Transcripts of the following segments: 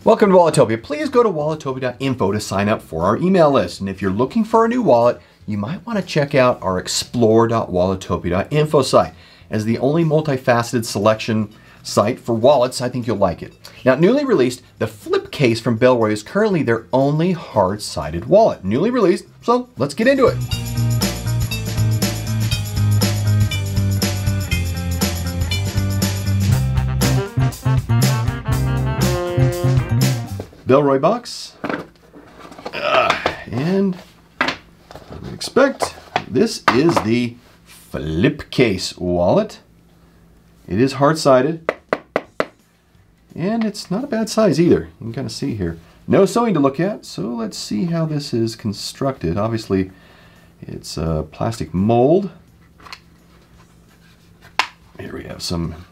Welcome to Walletopia. Please go to walletopia.info to sign up for our email list. And if you're looking for a new wallet, you might want to check out our explore.walletopia.info site. As the only multifaceted selection site for wallets, I think you'll like it. Now, newly released, the Flip Case from Bellroy is currently their only hard-sided wallet. Newly released, so let's get into it. Bellroy box, and as we expect, this is the Flip Case wallet. It is hard-sided, and it's not a bad size either. You can kind of see here. No sewing to look at, so let's see how this is constructed. Obviously, it's a plastic mold. Here we have some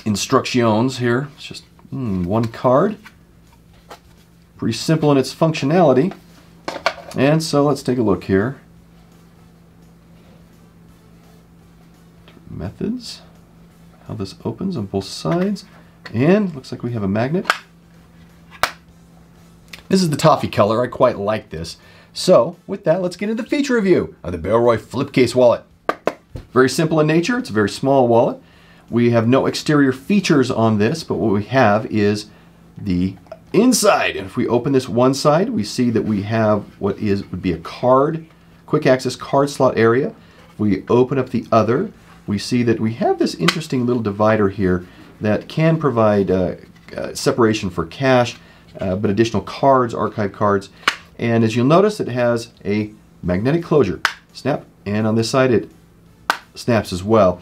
instructions here. It's just one card. Pretty simple in its functionality. And so let's take a look here. Methods, how this opens on both sides, and looks like we have a magnet. This is the toffee color. I quite like this. So with that, let's get into the feature review of the Bellroy Flip Case wallet. Very simple in nature. It's a very small wallet. We have no exterior features on this, but what we have is the inside. And if we open this one side, we see that we have what would be a quick access card slot area. If we open up the other, we see that we have this interesting little divider here that can provide separation for cash, but additional cards, archive cards. And as you'll notice, it has a magnetic closure. Snap, and on this side it snaps as well.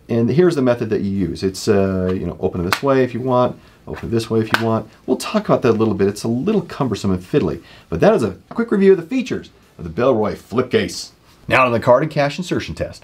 And here's the method that you use. It's open it this way if you want, open it this way if you want. We'll talk about that a little bit. It's a little cumbersome and fiddly, but that is a quick review of the features of the Bellroy Flip Case. Now to the card and cash insertion test.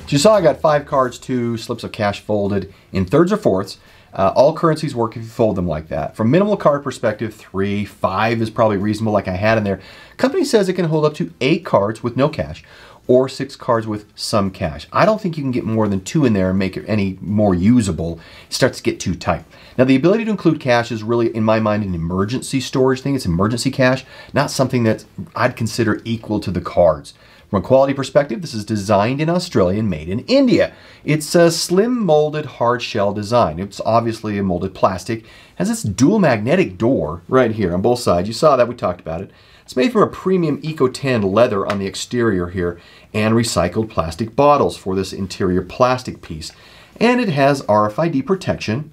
You saw I got 5 cards, 2 slips of cash folded in thirds or fourths. All currencies work if you fold them like that. From minimal card perspective, 3, 5 is probably reasonable like I had in there. Company says it can hold up to 8 cards with no cash or 6 cards with some cash. I don't think you can get more than 2 in there and make it any more usable. It starts to get too tight. Now the ability to include cash is really, in my mind, an emergency storage thing. It's emergency cash, not something that I'd consider equal to the cards. From a quality perspective, this is designed in Australia and made in India. It's a slim molded hard shell design. It's obviously a molded plastic. It has this dual magnetic door right here on both sides. You saw that, we talked about it. It's made from a premium eco-tanned leather on the exterior here and recycled plastic bottles for this interior plastic piece. And it has RFID protection.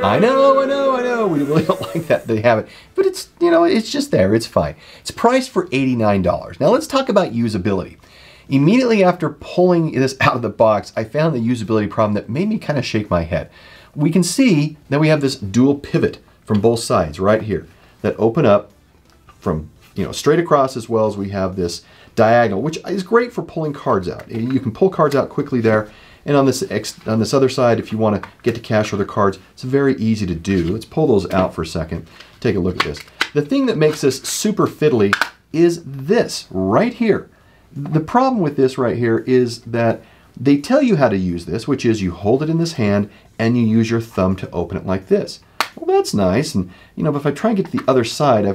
I know. We really don't like that they have it. But it's, it's just there. It's fine. It's priced for $89. Now let's talk about usability. Immediately after pulling this out of the box, I found the usability problem that made me kind of shake my head. We can see that we have this dual pivot from both sides right here that open up from straight across, as well as we have this diagonal, which is great for pulling cards out. You can pull cards out quickly there. And on this other side, if you want to get to cash or other cards, it's very easy to do. Let's pull those out for a second. Take a look at this. The thing that makes this super fiddly is this right here. The problem with this right here is that they tell you how to use this, which is you hold it in this hand and you use your thumb to open it like this. Well, that's nice. And but if I try and get to the other side,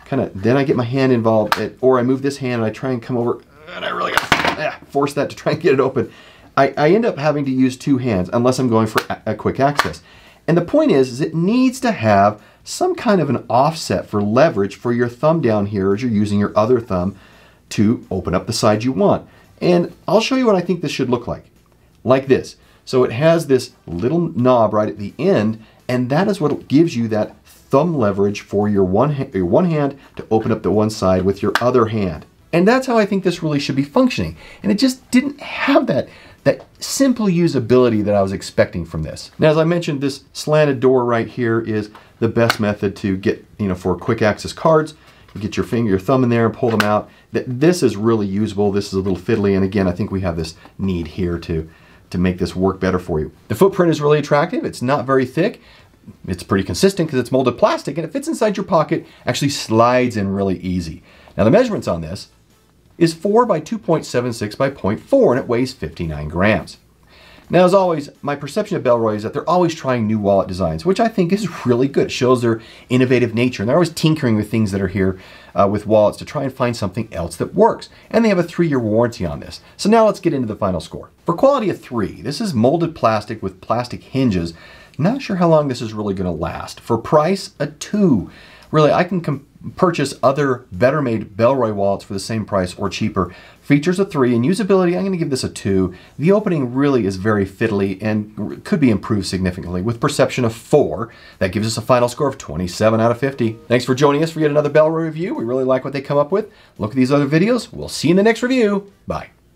then I get my hand involved, or I move this hand and I try and come over, and I really got to force that to try and get it open. I end up having to use 2 hands unless I'm going for a quick access. And the point is it needs to have some kind of an offset for leverage for your thumb down here as you're using your other thumb to open up the side you want. And I'll show you what I think this should look like this. So it has this little knob right at the end, and that is what gives you that thumb leverage for your one hand to open up the one side with your other hand. And that's how I think this really should be functioning. And it just didn't have that simple usability that I was expecting from this. Now, as I mentioned, this slanted door right here is the best method to get, for quick access cards. You get your thumb in there and pull them out. This is really usable. This is a little fiddly, and again, I think we have this need here to to make this work better for you. The footprint is really attractive. It's not very thick. It's pretty consistent because it's molded plastic, and it fits inside your pocket, actually slides in really easy. Now the measurements on this is 4 by 2.76 by 0.4, and it weighs 59 grams. Now, as always, my perception of Bellroy is that they're always trying new wallet designs, which I think is really good. It shows their innovative nature, and they're always tinkering with things that are here with wallets to try and find something else that works. And they have a 3-year warranty on this. So now let's get into the final score. For quality of 3, this is molded plastic with plastic hinges. Not sure how long this is really going to last. For price, a 2. Really, I can purchase other better made Bellroy wallets for the same price or cheaper. Features a 3, and usability, I'm going to give this a 2. The opening really is very fiddly and could be improved significantly. With perception of 4, that gives us a final score of 27 out of 50. Thanks for joining us for yet another Bellroy review. We really like what they come up with. Look at these other videos. We'll see you in the next review. Bye.